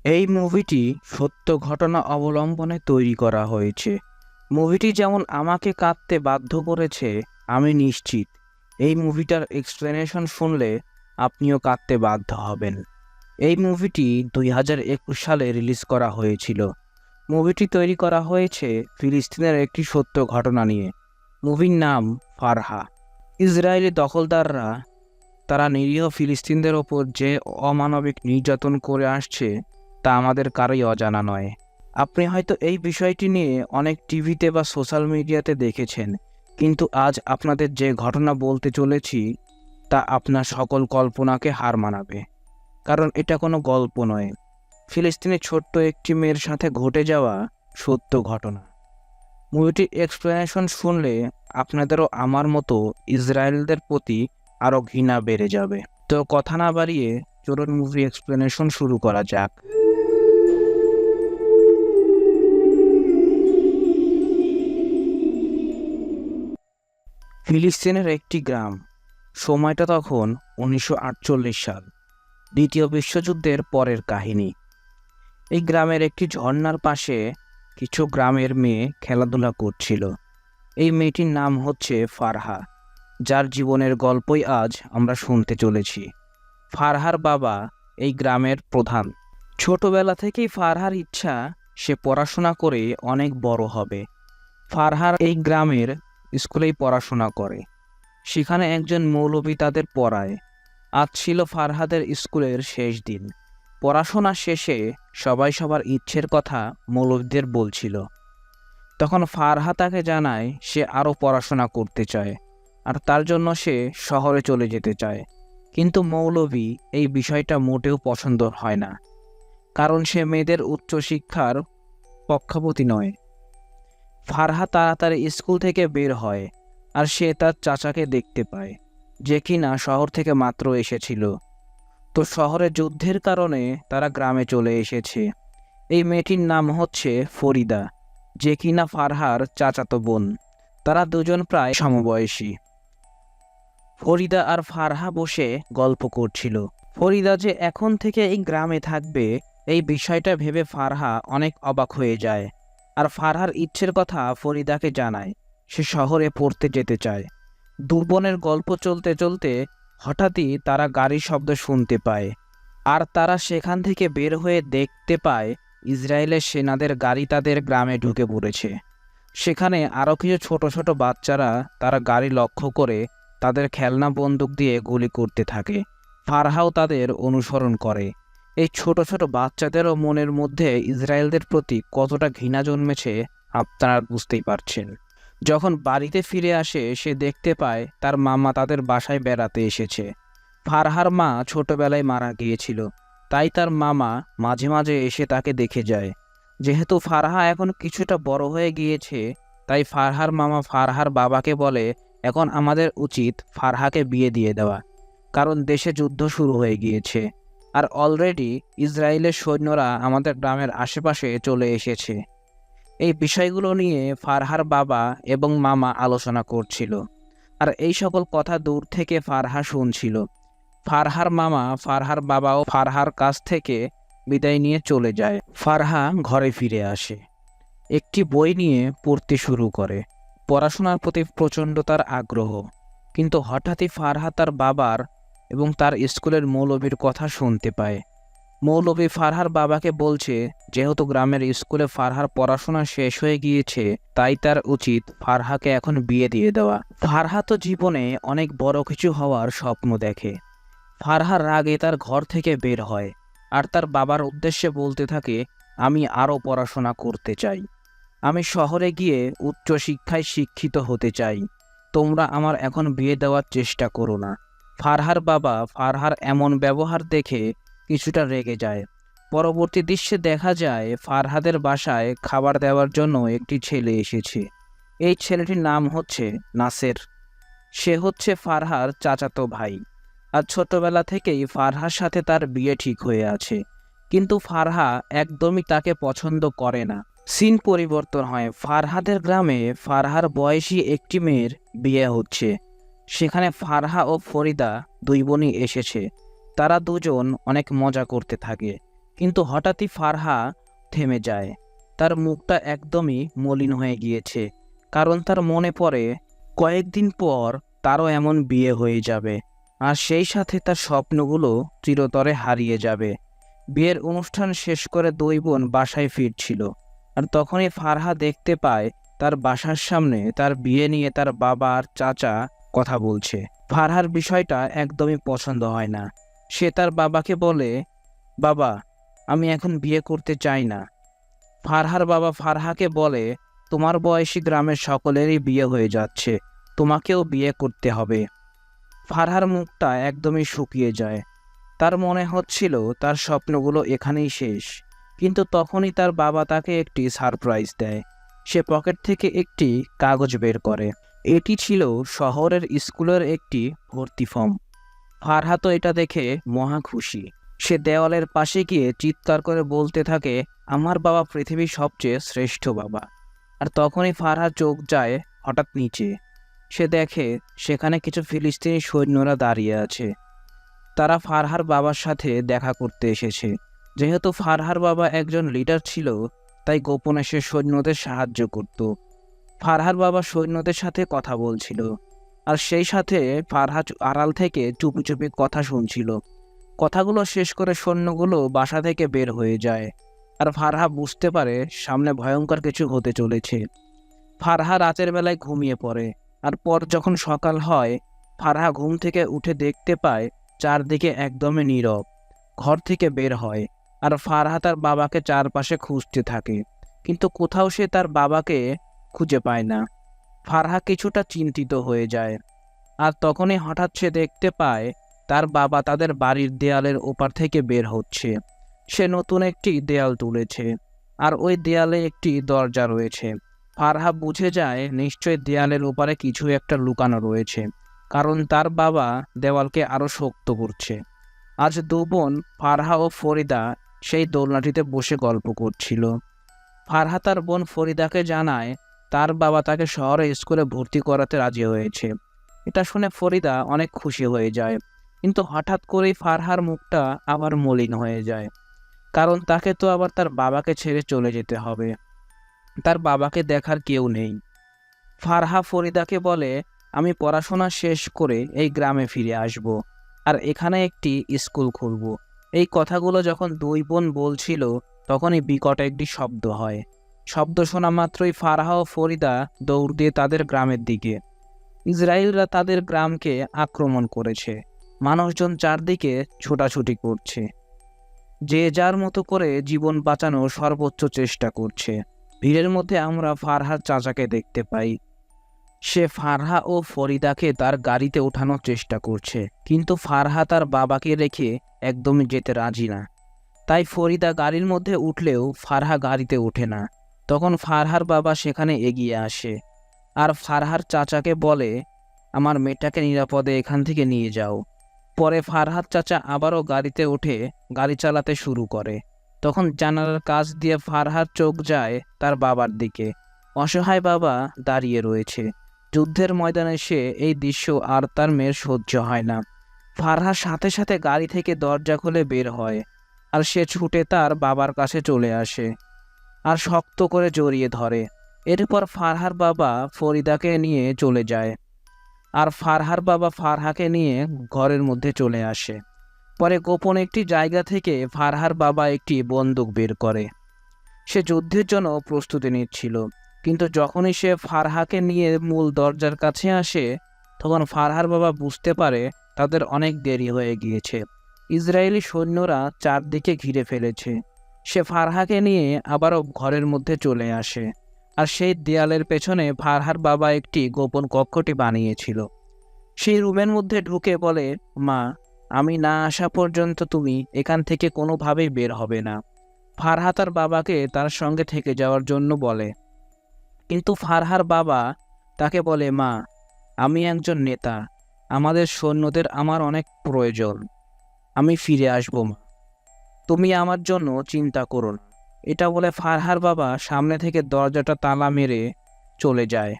এই মুভিটি সত্য ঘটনা অবলম্বনে তৈরি করা হয়েছে। মুভিটি যেমন আমাকে কাঁদতে বাধ্য করেছে, আমি নিশ্চিত এই মুভিটার এক্সপ্লেনেশন শুনলে আপনিও কাঁদতে বাধ্য হবেন। এই মুভিটি 2021 সালে রিলিজ করা হয়েছিল। মুভিটি তৈরি করা হয়েছে ফিলিস্তিনের একটি সত্য ঘটনা নিয়ে। মুভির নাম ফারহা। ইসরায়েলি দখলদাররা তারা নিরীহ ফিলিস্তিনদের ওপর যে অমানবিক নির্যাতন করে আসছে তা আমাদের কারোই অজানা নয়। আপনি হয়তো এই বিষয়টি নিয়ে অনেক টিভিতে বা সোশ্যাল মিডিয়াতে দেখেছেন, কিন্তু আজ আপনাদের যে ঘটনা বলতে চলেছি তা আপনার সকল কল্পনাকে হার মানাবে। কারণ এটা কোনো গল্প নয়, ফিলিস্তিনের ছোট্ট একটি মেয়ের সাথে ঘটে যাওয়া সত্য ঘটনা। মুভিটির এক্সপ্লেনেশন শুনলে আপনাদেরও আমার মতো ইসরায়েলদের প্রতি আরও ঘৃণা বেড়ে যাবে। তো কথা না বাড়িয়ে চলুন মুভি এক্সপ্লেনেশন শুরু করা যাক। ফিলিস্তিনের একটি গ্রাম। সময়টা তখন 1948 সাল, দ্বিতীয় বিশ্বযুদ্ধের পরের কাহিনী। এই গ্রামের একটি ঝর্ণার পাশে কিছু গ্রামের মেয়ে খেলাধুলা করছিল। এই মেয়েটির নাম হচ্ছে ফারহা, যার জীবনের গল্পই আজ আমরা শুনতে চলেছি। ফারহার বাবা এই গ্রামের প্রধান। ছোটবেলা থেকেই ফারহার ইচ্ছা সে পড়াশোনা করে অনেক বড় হবে। ফারহার এই গ্রামের স্কুলেই পড়াশোনা করে, সেখানে একজন মৌলবি তাদের পড়ায়। আজ ছিল ফারহাদের স্কুলের শেষ দিন। পড়াশোনা শেষে সবাই সবার ইচ্ছের কথা মৌলবীদের বলছিল। তখন ফারহা তাকে জানায় সে আরও পড়াশোনা করতে চায় আর তার জন্য সে শহরে চলে যেতে চায়। কিন্তু মৌলবী এই বিষয়টা মোটেও পছন্দ হয় না, কারণ সে মেয়েদের উচ্চশিক্ষার পক্ষপাতী নয়। ফারহা তাড়াতাড়ি স্কুল থেকে বের হয় আর সে তার চাচাকে দেখতে পায়, যে কিনা শহর থেকে মাত্র এসেছিল। তো শহরে যুদ্ধের কারণে তারা গ্রামে চলে এসেছে। এই মেয়েটির নাম হচ্ছে ফরিদা, যে কিনা ফারহার চাচাতো বোন। তারা দুজন প্রায় সমবয়সী। ফরিদা আর ফারহা বসে গল্প করছিল। ফরিদা যে এখন থেকে এই গ্রামে থাকবে এই বিষয়টা ভেবে ফারহা অনেক অবাক হয়ে যায়। আর ফারহার ইচ্ছের কথা ফরিদাকে জানায়, সে শহরে পড়তে যেতে চায়। দু বোনের গল্প চলতে চলতে হঠাৎই তারা গাড়ির শব্দ শুনতে পায়। আর তারা সেখান থেকে বের হয়ে দেখতে পায় ইসরায়েলের সেনাদের গাড়ি তাদের গ্রামে ঢুকে পড়েছে। সেখানে আরও কিছু ছোট ছোট বাচ্চারা তারা গাড়ি লক্ষ্য করে তাদের খেলনা বন্দুক দিয়ে গুলি করতে থাকে। ফারহাও তাদের অনুসরণ করে। এই ছোট ছোট বাচ্চাদেরও মনের মধ্যে ইসরায়েলদের প্রতি কতটা ঘৃণা জন্মেছে আপনারা বুঝতেই পারছেন। যখন বাড়িতে ফিরে আসে সে দেখতে পায় তার মামা তাদের বাসায় বেড়াতে এসেছে। ফারহার মা ছোটবেলায় মারা গিয়েছিল, তাই তার মামা মাঝে মাঝে এসে তাকে দেখে যায়। যেহেতু ফারহা এখন কিছুটা বড় হয়ে গিয়েছে, তাই ফারহার মামা ফারহার বাবাকে বলে এখন আমাদের উচিত ফারহাকে বিয়ে দিয়ে দেওয়া, কারণ দেশে যুদ্ধ শুরু হয়ে গিয়েছে আর অলরেডি ইসরায়েলের সৈন্যরা আমাদের গ্রামের আশেপাশে চলে এসেছে। এই বিষয়গুলো নিয়ে ফারহার বাবা এবং মামা আলোচনা করছিল, আর এই সকল কথা দূর থেকে ফারহা শুনছিল। ফারহার মামা ফারহার বাবাও ফারহার কাছ থেকে বিদায় নিয়ে চলে যায়। ফারহা ঘরে ফিরে আসে, একটি বই নিয়ে পড়তে শুরু করে। পড়াশোনার প্রতি প্রচণ্ড তার আগ্রহ। কিন্তু হঠাৎই ফারহা তার বাবার এবং তার স্কুলের মৌলবীর কথা শুনতে পায়। মৌলবী ফারহার বাবাকে বলছে যেহেতু গ্রামের স্কুলে ফারহার পড়াশোনা শেষ হয়ে গিয়েছে, তাই তার উচিত ফারহাকে এখন বিয়ে দিয়ে দেওয়া। ফারহা তো জীবনে অনেক বড় কিছু হওয়ার স্বপ্ন দেখে। ফারহার রাগে তার ঘর থেকে বের হয় আর তার বাবার উদ্দেশ্যে বলতে থাকে, আমি আরও পড়াশোনা করতে চাই, আমি শহরে গিয়ে উচ্চশিক্ষায় শিক্ষিত হতে চাই, তোমরা আমার এখন বিয়ে দেওয়ার চেষ্টা করো না। ফারহার বাবা ফারহার এমন ব্যবহার দেখে কিছুটা রেগে যায়। পরবর্তী দৃশ্যে দেখা যায় ফারহাদের বাসায় খাবার দেওয়ার জন্য একটি ছেলে এসেছে। এই ছেলেটির নাম হচ্ছে নাসের। সে হচ্ছে ফারহার চাচাতো ভাই আর ছোটবেলা থেকেই ফারহার সাথে তার বিয়ে ঠিক হয়ে আছে। কিন্তু ফারহা একদমই তাকে পছন্দ করে না। সিন পরিবর্তন হয়। ফারহাদের গ্রামে ফারহার বয়সী একটি মেয়ের বিয়ে হচ্ছে। সেখানে ফারহা ও ফরিদা দুই বোনই এসেছে। তারা দুজন অনেক মজা করতে থাকে। কিন্তু হঠাৎই ফারহা থেমে যায়। তার মুখটা একদমই মলিন হয়ে গিয়েছে, কারণ তার মনে পড়ে কয়েকদিন পর তারও এমন বিয়ে হয়ে যাবে, আর সেই সাথে তার স্বপ্নগুলো চিরতরে হারিয়ে যাবে। বিয়ের অনুষ্ঠান শেষ করে দুই বোন বাসায় ফিরছিল, আর তখনই ফারহা দেখতে পায় তার বাসার সামনে তার বিয়ে নিয়ে তার বাবা আর চাচা কথা বলছে। ফারহার বিষয়টা একদমই পছন্দ হয় না। সে তার বাবাকে বলে, বাবা, আমি এখন বিয়ে করতে চাই না। ফারহার বাবা ফারহাকে বলে, তোমার বয়সী গ্রামের সকলেরই বিয়ে হয়ে যাচ্ছে, তোমাকেও বিয়ে করতে হবে। ফারহার মুখটা একদমই শুকিয়ে যায়। তার মনে হচ্ছিল তার স্বপ্নগুলো এখানেই শেষ। কিন্তু তখনই তার বাবা তাকে একটি সারপ্রাইজ দেয়। সে পকেট থেকে একটি কাগজ বের করে। এটি ছিল শহরের স্কুলের একটি ভর্তি ফর্ম। ফারহা তো এটা দেখে মহা খুশি। সে দেওয়ালের পাশে গিয়ে চিৎকার করে বলতে থাকে, আমার বাবা পৃথিবীর সবচেয়ে শ্রেষ্ঠ বাবা। আর তখনই ফারহার চোখ যায় হঠাৎ নিচে। সে দেখে সেখানে কিছু ফিলিস্তিনি সৈন্যরা দাঁড়িয়ে আছে। তারা ফারহার বাবার সাথে দেখা করতে এসেছে। যেহেতু ফারহার বাবা একজন লিডার ছিল, তাই গোপনে সে সৈন্যদের সাহায্য করত। ফারহার বাবা সৈন্যদের সাথে কথা বলছিল, আর সেই সাথে ফারহা আড়াল থেকে চুপি চুপি কথা শুনছিল। কথাগুলো শেষ করে সৈন্যগুলো বাসা থেকে বের হয়ে যায়, আর ফারহা বুঝতে পারে সামনে ভয়ঙ্কর কিছু হতে চলেছে। ফারহা রাতের বেলায় ঘুমিয়ে পড়ে, আর পর যখন সকাল হয়, ফারহা ঘুম থেকে উঠে দেখতে পায় চারদিকে একদমই নীরব। ঘর থেকে বের হয়, আর ফারহা তার বাবাকে চারপাশে খুঁজতে থাকে, কিন্তু কোথাও সে তার বাবাকে খুঁজে পায় না। ফারহা কিছুটা চিন্তিত হয়ে যায়, আর তখনই হঠাৎ সে দেখতে পায় তার বাবা তাদের বাড়ির দেয়ালের ওপার থেকে বের হচ্ছে। সে নতুন একটি দেয়াল তুলেছে, আর ওই দেয়ালে একটি দরজা রয়েছে। ফারহা বুঝে যায় নিশ্চয় দেয়ালের ওপারে কিছু একটা লুকানো রয়েছে, কারণ তার বাবা দেওয়ালকে আরো শক্ত করছে। আজ দু বোন ফারহা ও ফরিদা সেই দোলনাটিতে বসে গল্প করছিল। ফারহা তার বোন ফরিদাকে জানায় তার বাবা তাকে শহরে স্কুলে ভর্তি করাতে রাজি হয়েছে। এটা শুনে ফরিদা অনেক খুশি হয়ে যায়, কিন্তু হঠাৎ করেই ফারহার মুখটা আবার মলিন হয়ে যায়, কারণ তাকে তো আবার তার বাবাকে ছেড়ে চলে যেতে হবে। তার বাবাকে দেখার কেউ নেই। ফারহা ফরিদাকে বলে, আমি পড়াশোনা শেষ করে এই গ্রামে ফিরে আসব, আর এখানে একটি স্কুল খুলব। এই কথাগুলো যখন দুই বোন বলছিল, তখনই বিকট একটি শব্দ হয়। শব্দ শোনা মাত্রই ফারহা ও ফরিদা দৌড় দিয়ে তাদের গ্রামের দিকে। ইসরায়েলরা তাদের গ্রামকে আক্রমণ করেছে। মানুষজন চারদিকে ছোটাছুটি করছে, যে যার মতো করে জীবন বাঁচানোর সর্বোচ্চ চেষ্টা করছে। ভিড়ের মধ্যে আমরা ফারহার চাচাকে দেখতে পাই। সে ফারহা ও ফরিদাকে তার গাড়িতে ওঠানোর চেষ্টা করছে, কিন্তু ফারহা তার বাবাকে রেখে একদমই যেতে রাজি না। তাই ফরিদা গাড়ির মধ্যে উঠলেও ফারহা গাড়িতে ওঠে না। তখন ফারহার বাবা সেখানে এগিয়ে আসে, আর ফারহার চাচাকে বলে, আমার মেয়েটাকে নিরাপদে এখান থেকে নিয়ে যাও। পরে ফারহার চাচা আবারও গাড়িতে উঠে গাড়ি চালাতে শুরু করে। তখন জানালার কাছ দিয়ে ফারহার চোখ যায় তার বাবার দিকে। অসহায় বাবা দাঁড়িয়ে রয়েছে। যুদ্ধের ময়দানে সে এই দৃশ্য আর তার মেয়ের সহ্য হয় না। ফারহার সাথে সাথে গাড়ি থেকে দরজা খুলে বের হয়, আর সে ছুটে তার বাবার কাছে চলে আসে আর শক্ত করে জড়িয়ে ধরে। এরপর ফারহার বাবা ফরিদাকে নিয়ে চলে যায়, আর ফারহার বাবা ফারহাকে নিয়ে ঘরের মধ্যে চলে আসে। পরে গোপন একটি জায়গা থেকে ফারহার বাবা একটি বন্দুক বের করে। সে যুদ্ধের জন্য প্রস্তুতি নিচ্ছিল, কিন্তু যখনই সে ফারহাকে নিয়ে মূল দরজার কাছে আসে, তখন ফারহার বাবা বুঝতে পারে তাদের অনেক দেরি হয়ে গিয়েছে। ইসরায়েলি সৈন্যরা চারদিকে ঘিরে ফেলেছে। সে ফারহাকে নিয়ে আবারও ঘরের মধ্যে চলে আসে, আর সেই দেয়ালের পেছনে ফারহার বাবা একটি গোপন কক্ষটি বানিয়েছিল। সেই রুমের মধ্যে ঢুকে বলে, মা, আমি না আসা পর্যন্ত তুমি এখান থেকে কোনোভাবেই বের হবে না। ফারহা তার বাবাকে তার সঙ্গে থেকে যাওয়ার জন্য বলে, কিন্তু ফারহার বাবা তাকে বলে, মা, আমি একজন নেতা, আমাদের সৈন্যদের আমার অনেক প্রয়োজন, আমি ফিরে আসবো মা, তুমি আমার জন্য চিন্তা করো না। এটা বলে ফারহার বাবা সামনে থেকে দরজাটা তালা মেরে চলে যায়।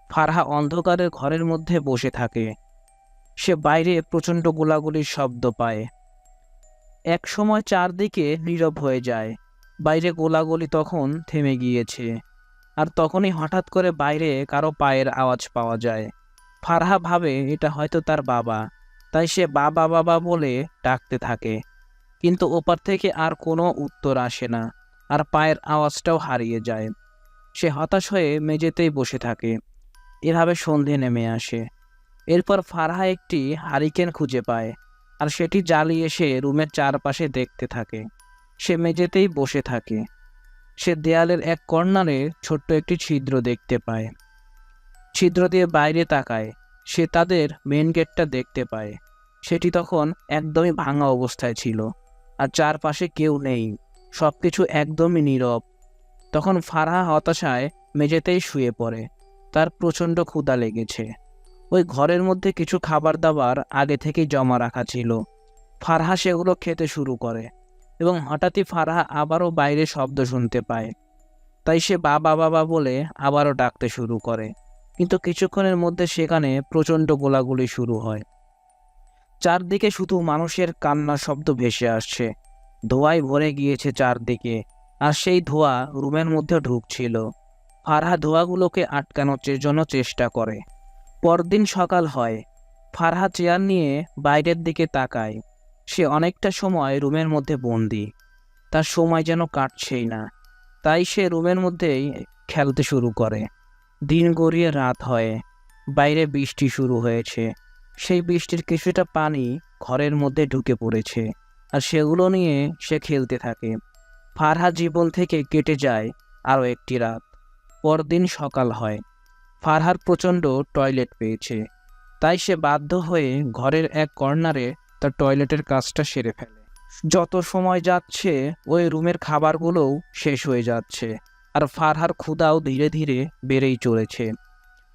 ফারহা অন্ধকারের ঘরের মধ্যে বসে থাকে। সে বাইরে প্রচণ্ড গোলাগুলির শব্দ পায়। এক সময় চারদিকে নীরব হয়ে যায়। বাইরে গোলাগুলি তখন থেমে গিয়েছে। আর তখনই হঠাৎ করে বাইরে কারো পায়ের আওয়াজ পাওয়া যায়। ফারহা ভাবে এটা হয়তো তার বাবা, তাই সে বাবা বাবা বলে ডাকতে থাকে। কিন্তু ওপার থেকে আর কোনো উত্তর আসে না, আর পায়ের আওয়াজটাও হারিয়ে যায়। সে হতাশ হয়ে মেঝেতেই বসে থাকে। এভাবে সন্ধে নেমে আসে। এরপর ফারহা একটি হারিকেন খুঁজে পায়, আর সেটি জ্বালিয়ে সে রুমের চারপাশে দেখতে থাকে। সে মেঝেতেই বসে থাকে। সে দেয়ালের এক কর্নারে ছোট্ট একটি ছিদ্র দেখতে পায়। ছিদ্র দিয়ে বাইরে তাকায়। সে তাদের মেন গেটটা দেখতে পায়। সেটি তখন একদমই ভাঙা অবস্থায় ছিল, আর চারপাশে কেউ নেই। সবকিছু একদমই নীরব। তখন ফারহা হতাশায় মেঝেতেই শুয়ে পড়ে। তার প্রচণ্ড ক্ষুধা লেগেছে। ওই ঘরের মধ্যে কিছু খাবার দাবার আগে থেকেই জমা রাখা ছিল। ফারহা সেগুলো খেতে শুরু করে, এবং হঠাৎই ফারহা আবারও বাইরে শব্দ শুনতে পায়। তাই সে বাবা বাবা বলে আবারও ডাকতে শুরু করে। কিন্তু কিছুক্ষণের মধ্যে সেখানে প্রচণ্ড গোলাগুলি শুরু হয়। চারদিকে শুধু মানুষের কান্নার শব্দ ভেসে আসছে। ধোঁয়ায় ভরে গিয়েছে চারদিকে, আর সেই ধোঁয়া রুমের মধ্যে ঢুকছিল। ফারহা ধোঁয়াগুলোকে আটকানোর জন্য চেষ্টা করে। পরদিন সকাল হয়। ফারহা চেয়ার নিয়ে বাইরের দিকে তাকায়। সে অনেকটা সময় রুমের মধ্যে বন্দি। তার সময় যেন কাটছেই না। তাই সে রুমের মধ্যেই খেলতে শুরু করে। দিন গড়িয়ে রাত হয়। বাইরে বৃষ্টি শুরু হয়েছে। সেই বৃষ্টির কিছুটা পানি ঘরের মধ্যে ঢুকে পড়েছে, আর সেগুলো নিয়ে সে খেলতে থাকে। ফারহা জীবন থেকে কেটে যায় আরও একটি রাত। পরদিন সকাল হয়। ফারহার প্রচণ্ড টয়লেট পেয়েছে। তাই সে বাধ্য হয়ে ঘরের এক কর্নারে তার টয়লেটের কাজটা সেরে ফেলে। যত সময় যাচ্ছে ওই রুমের খাবারগুলোও শেষ হয়ে যাচ্ছে, আর ফারহার ক্ষুধাও ধীরে ধীরে বেড়েই চলেছে।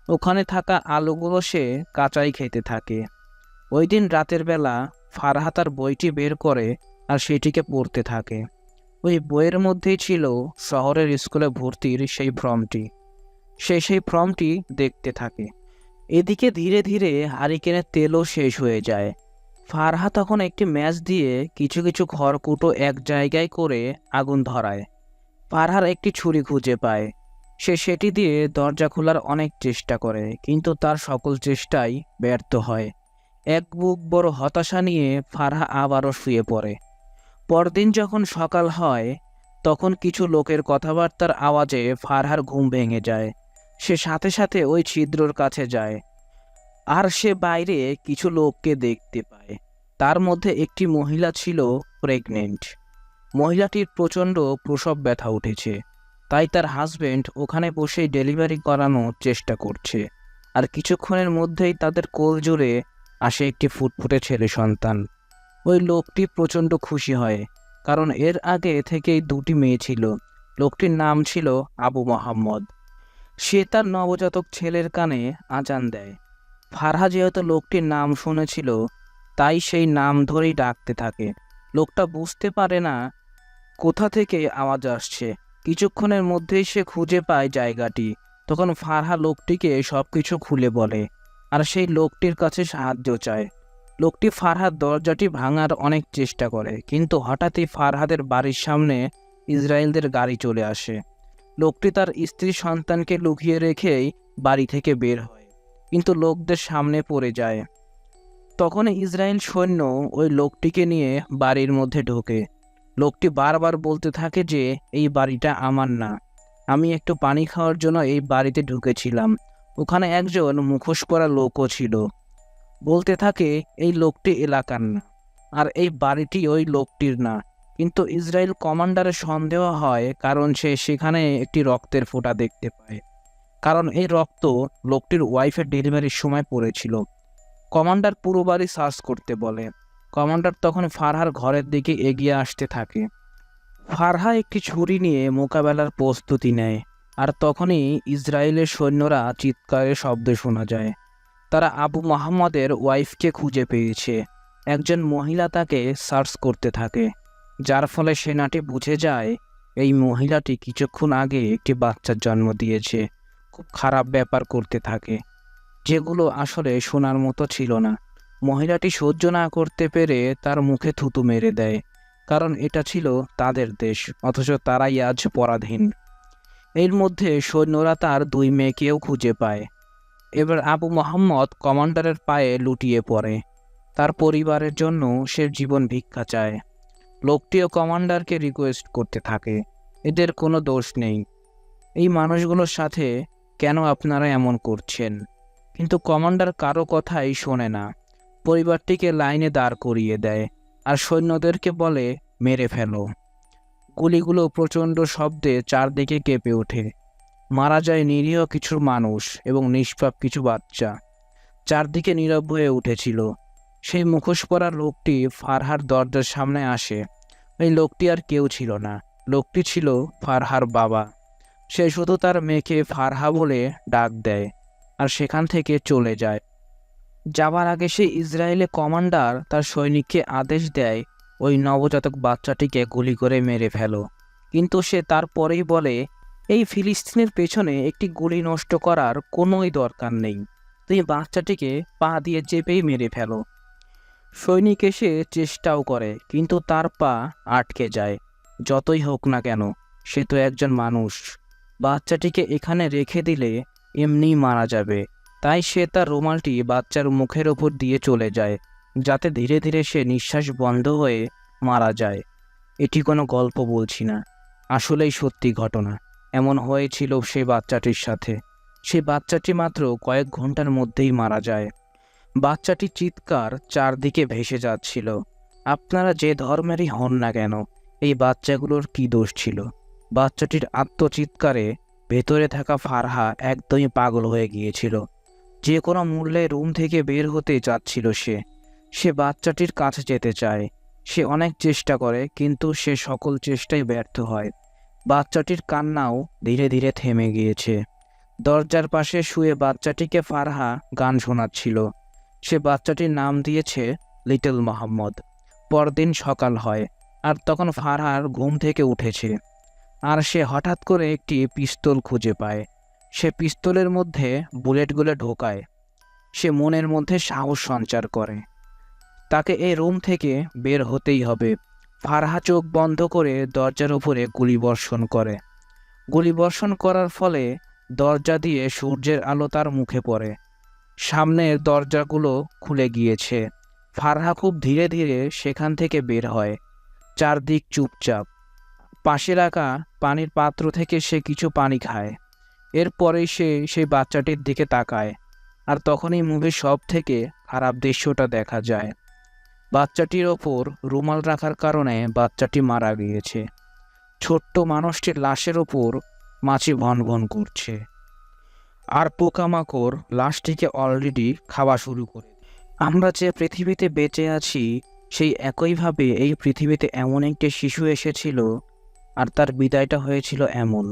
ওখানে থাকা আলুগুলো সে কাঁচাই খেতে থাকে। ওই দিন রাতের বেলা ফারহা তার বইটি বের করে আর সেটিকে পড়তে থাকে। ওই বইয়ের মধ্যেই ছিল শহরের স্কুলে ভর্তির সেই ফর্মটি। সেই ফর্মটি দেখতে থাকে। এদিকে ধীরে ধীরে হারিকেনের তেলও শেষ হয়ে যায়। ফারহা তখন একটি ম্যাচ দিয়ে কিছু কিছু খড়কুটো এক জায়গায় করে আগুন ধরায়। ফারহার একটি ছুরি খুঁজে পায়। সে সেটি দিয়ে দরজা খোলার অনেক চেষ্টা করে, কিন্তু তার সকল চেষ্টাই ব্যর্থ হয়। এক বুক বড় হতাশা নিয়ে ফারহা আবারও শুয়ে পড়ে। পরদিন যখন সকাল হয়, তখন কিছু লোকের কথাবার্তার আওয়াজে ফারহার ঘুম ভেঙে যায়। সে সাথে সাথে ওই ছিদ্রর কাছে যায়, আর সে বাইরে কিছু লোককে দেখতে পায়। তার মধ্যে একটি মহিলা ছিল প্রেগনেন্ট। মহিলাটির প্রচণ্ড প্রসব ব্যথা উঠেছে। তাই তার হাজবেন্ড ওখানে বসেই ডেলিভারি করানোর চেষ্টা করছে। আর কিছুক্ষণের মধ্যেই তাদের কোল জুড়ে আসে একটি ফুটফুটে ছেলে সন্তান। ওই লোকটি প্রচণ্ড খুশি হয়, কারণ এর আগে থেকেই দুটি মেয়ে ছিল। লোকটির নাম ছিল আবু মোহাম্মদ। সে তার নবজাতক ছেলের কানে আজান দেয়। ফারহা যেহেতু লোকটির নাম শুনেছিল, তাই সেই নাম ধরেই ডাকতে থাকে। লোকটা বুঝতে পারে না কোথা থেকে আওয়াজ আসছে। কিছুক্ষণের মধ্যেই সে খুঁজে পায় জায়গাটি। তখন ফারহা লোকটিকে সবকিছু খুলে বলে, আর সেই লোকটির কাছে সাহায্য চায়। লোকটি ফারহার দরজাটি ভাঙার অনেক চেষ্টা করে, কিন্তু হঠাৎই ফারহাদের বাড়ির সামনে ইসরায়েলদের গাড়ি চলে আসে। লোকটি তার স্ত্রী সন্তানকে লুকিয়ে রেখেই বাড়ি থেকে বের হয়, কিন্তু লোকদের সামনে পড়ে যায়। তখন ইসরায়েল সৈন্য ওই লোকটিকে নিয়ে বাড়ির মধ্যে ঢোকে। লোকটি বারবার বলতে থাকে যে এই বাড়িটা আমার না, আমি একটু পানি খাওয়ার জন্য এই বাড়িতে ঢুকেছিলাম। ওখানে একজন মুখোশ পরা লোকও ছিল। বলতে থাকে এই লোকটি এলাকার না, আর এই বাড়িটি ওই লোকটির না। কিন্তু ইসরায়েল কমান্ডারের সন্দেহ হয়, কারণ সে সেখানে একটি রক্তের ফোঁটা দেখতে পায়। কারণ এই রক্ত লোকটির ওয়াইফের ডেলিভারির সময় পড়েছিল। কমান্ডার পুরো বাড়ি সার্চ করতে বলে। কমান্ডার তখন ফারহার ঘরের দিকে এগিয়ে আসতে থাকে। ফারহা একটি ছুরি নিয়ে মোকাবেলার প্রস্তুতি নেয়, আর তখনই ইসরায়েলের সৈন্যরা চিৎকারের শব্দ শোনা যায়। তারা আবু মোহাম্মদের ওয়াইফকে খুঁজে পেয়েছে। একজন মহিলা তাকে সার্চ করতে থাকে, যার ফলে সেনাটি বুঝে যায় এই মহিলাটি কিছুক্ষণ আগে একটি বাচ্চার জন্ম দিয়েছে। খুব খারাপ ব্যাপার করতে থাকে, যেগুলো আসলে শোনার মতো ছিল না। মহিলাটি সহ্য না করতে পেরে তার মুখে থুতু মেরে দেয়। কারণ এটা ছিল তাদের দেশ, অথচ তারাই আজ পরাধীন। এর মধ্যে সৈন্যরা তার 2 মেয়েকেও খুঁজে পায়। এবার আবু মোহাম্মদ কমান্ডারের পায়ে লুটিয়ে পড়ে। তার পরিবারের জন্য সে জীবন ভিক্ষা চায়। লোকটিও কমান্ডারকে রিকোয়েস্ট করতে থাকে, এদের কোনো দোষ নেই, এই মানুষগুলোর সাথে কেন আপনারা এমন করছেন? কিন্তু কমান্ডার কারো কথাই শোনে না। পরিবারটিকে লাইনে দাঁড় করিয়ে দেয় আর সৈন্যদেরকে বলে, মেরে ফেলো। গুলিগুলো প্রচণ্ড শব্দে চারদিকে কেঁপে ওঠে। মারা যায় নিরীহ কিছু মানুষ এবং নিষ্পাপ কিছু বাচ্চা। চারদিকে নীরব হয়ে উঠেছিল। সেই মুখোশ পরা লোকটি ফারহার দরজার সামনে আসে। এই লোকটি আর কেউ ছিল না, লোকটি ছিল ফারহার বাবা। সে শুধু তার মেয়েকে ফারহা বলে ডাক দেয় আর সেখান থেকে চলে যায়। যাবার আগে সেই ইসরায়েলি কমান্ডার তার সৈনিককে আদেশ দেয়, ওই নবজাতক বাচ্চাটিকে গুলি করে মেরে ফেলো। কিন্তু সে তারপরেই বলে, এই ফিলিস্তিনের পেছনে একটি গুলি নষ্ট করার কোনোই দরকার নেই, তুমি বাচ্চাটিকে পা দিয়ে চেপেই মেরে ফেলো। সৈনিক এসে চেষ্টাও করে, কিন্তু তার পা আটকে যায়। যতই হোক না কেন, সে তো একজন মানুষ, বাচ্চাটিকে এখানে রেখে দিলে এমনিই মারা যাবে। তাই সে তার রুমালটি বাচ্চার মুখের ওপর দিয়ে চলে যায়, যাতে ধীরে ধীরে সে নিঃশ্বাস বন্ধ হয়ে মারা যায়। এটি কোনো গল্প বলছি না, আসলেই সত্যি ঘটনা। এমন হয়েছিল সেই বাচ্চাটির সাথে। সেই বাচ্চাটি মাত্র কয়েক ঘন্টার মধ্যেই মারা যায়। বাচ্চাটির চিৎকার চারদিকে ভেসে যাচ্ছিল। আপনারা যে ধর্মেরই হন না কেন, এই বাচ্চাগুলোর কি দোষ ছিল? বাচ্চাটির আত্মচিৎকারে ভেতরে থাকা ফারহা একদমই পাগল হয়ে গিয়েছিল। যে কোনো মূল্যে রুম থেকে বের হতে চাচ্ছিল সে বাচ্চাটির কাছে যেতে চায়। সে অনেক চেষ্টা করে, কিন্তু সে সকল চেষ্টাই ব্যর্থ হয়। বাচ্চাটির কান্নাও ধীরে ধীরে থেমে গিয়েছে। দরজার পাশে শুয়ে বাচ্চাটিকে ফারহা গান শোনাচ্ছিল। সে বাচ্চাটির নাম দিয়েছে লিটল মোহাম্মদ। পরদিন সকাল হয় আর তখন ফারহার ঘুম থেকে উঠেছে, আর সে হঠাৎ করে একটি পিস্তল খুঁজে পায়। সে পিস্তলের মধ্যে বুলেটগুলো ঢোকায়। সে মনের মধ্যে সাহস সঞ্চার করে, তাকে এই রুম থেকে বের হতেই হবে। ফারহা চোখ বন্ধ করে দরজার উপরে গুলিবর্ষণ করে। গুলিবর্ষণ করার ফলে দরজা দিয়ে সূর্যের আলো তার মুখে পড়ে। সামনের দরজাগুলো খুলে গিয়েছে। ফারহা খুব ধীরে ধীরে সেখান থেকে বের হয়। চারদিক চুপচাপ। পাশে রাখা পানির পাত্র থেকে সে কিছু পানি খায়। এরপরেই সে সেই বাচ্চাটির দিকে তাকায়, আর তখনই মুভির সব থেকে খারাপ দৃশ্যটা দেখা যায়। বাচ্চাটির ওপর রুমাল রাখার কারণে বাচ্চাটি মারা গিয়েছে। ছোট্ট মানুষটির লাশের ওপর মাছি ভনভন করছে, আর পোকামাকড় লাশটিকে অলরেডি খাওয়া শুরু করে। আমরা যে পৃথিবীতে বেঁচে আছি, সেই একইভাবে এই পৃথিবীতে এমন একটি শিশু এসেছিল, আর তার বিদায়টা হয়েছিল এমন।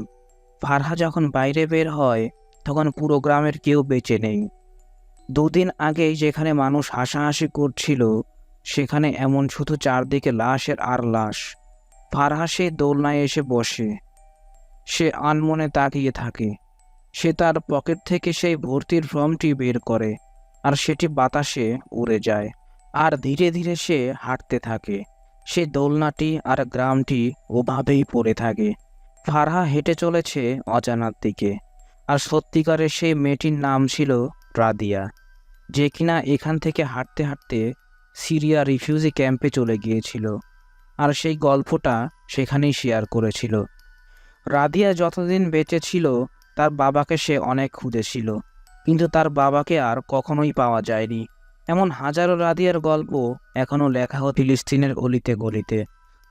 ফারহা যখন বাইরে বের হয়, তখন পুরো গ্রামের কেউ বেঁচে নেই। 2 দিন আগেই যেখানে মানুষ হাসাহাসি করছিল, সেখানে এমন শুধু চারদিকে লাশের আর লাশ। ফারহা সেই দোলনায় এসে বসে। সে আনমনে তাকিয়ে থাকে। সে তার পকেট থেকে সেই ভর্তির ফর্মটি বের করে, আর সেটি বাতাসে উড়ে যায়। আর ধীরে ধীরে সে হাঁটতে থাকে। সে দোলনাটি আর গ্রামটি ওভাবেই পড়ে থাকে। ফারহা হেঁটে চলেছে অজানার দিকে। আর সত্যিকারের সেই মেয়েটির নাম ছিল রাদিয়া, যে কিনা এখান থেকে হাঁটতে হাঁটতে সিরিয়া রিফিউজি ক্যাম্পে চলে গিয়েছিল, আর সেই গল্পটা সেখানেই শেয়ার করেছিল। রাদিয়া যতদিন বেঁচে ছিল, তার বাবাকে সে অনেক খুঁজেছিল, কিন্তু তার বাবাকে আর কখনোই পাওয়া যায়নি। এমন হাজারো রাদিয়ার গল্প এখনও লেখা হতো ফিলিস্তিনের অলিতে গলিতে।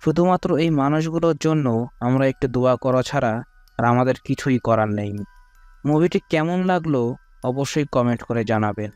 শুধুমাত্র এই মানুষগুলোর জন্য আমরা একটু দোয়া করা ছাড়া আর আমাদের কিছুই করার নেই। মুভিটি কেমন লাগলো অবশ্যই কমেন্ট করে জানাবেন।